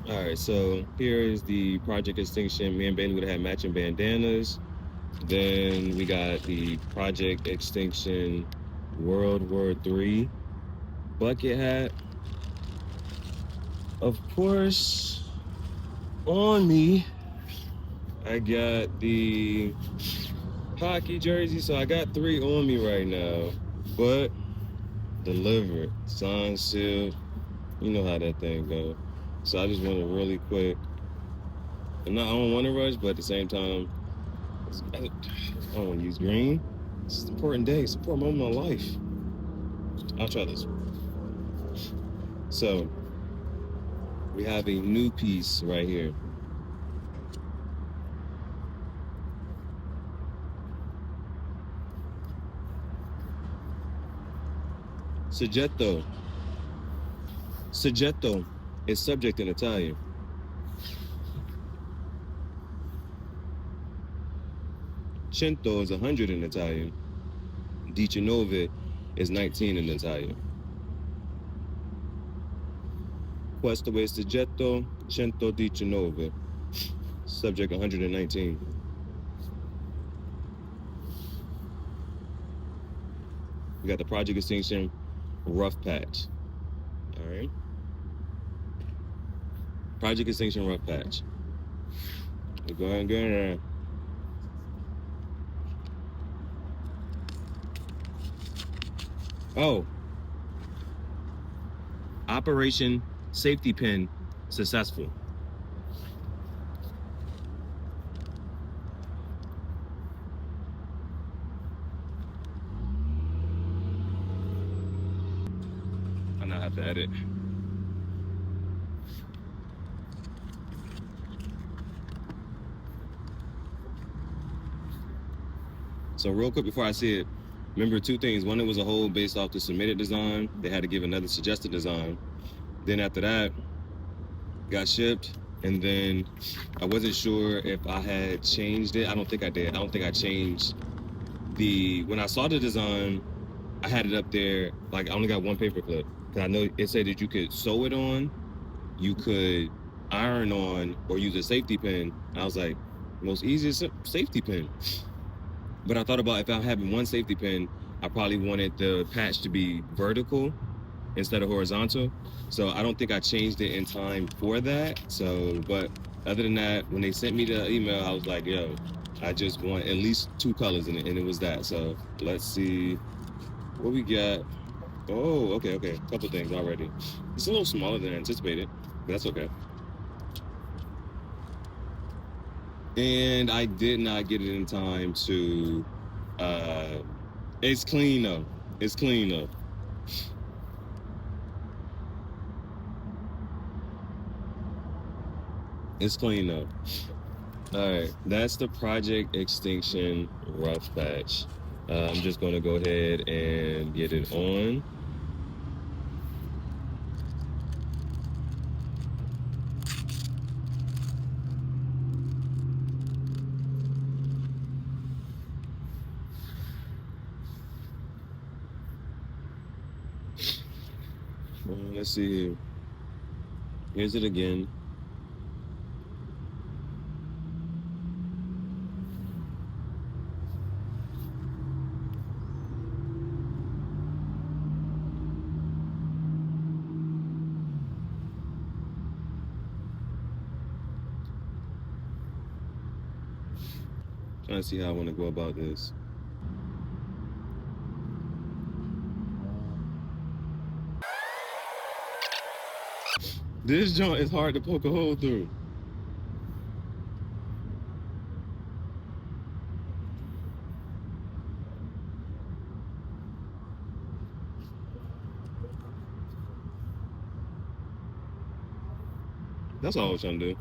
All right, so here is the Project Extinction. Me and Bailey would have had matching bandanas. Then we got the Project Extinction World War III bucket hat. Of course, on me, I got the hockey jersey. So I got 3 on me right now, but delivered, signed, sealed. You know how that thing go. So I just want to really quick. I don't want to rush, but at the same time, I don't want to use green. It's an important day. It's an important moment in my life. I'll try this. So we have a new piece right here. Soggetto. Soggetto is subject in Italian. Cento is 100 in Italian. Diciannove is 19 in Italian. Questo è soggetto 119. Subject 119. We got the Project Extinction Ruff patch. All right. Project Extinction Ruff patch. We're going good. Oh. Operation Safety Pin successful. I now have to edit. So real quick before I see it, remember 2 things. One, it was a whole based off the submitted design. They had to give another suggested design. Then after that, got shipped. And then I wasn't sure if I had changed it. I don't think I did. I don't think I changed when I saw the design, I had it up there. Like I only got 1 paper clip. Cause I know it said that you could sew it on, you could iron on, or use a safety pin. And I was like, most easiest safety pin. But I thought about if I'm having 1 safety pin, I probably wanted the patch to be vertical instead of horizontal. So I don't think I changed it in time for that. So, but other than that, when they sent me the email, I was like, yo, I just want at least 2 colors in it, and it was that. So let's see what we got. Oh, okay. A couple things already. It's a little smaller than anticipated, but that's okay. And I did not get it in time to, it's clean though. It's clean though. It's clean though. All right, that's the Project Extinction Ruff patch. I'm just gonna go ahead and get it on. Let's see. Here's it again. Trying to see how I want to go about this. This joint is hard to poke a hole through. That's all I was trying to do.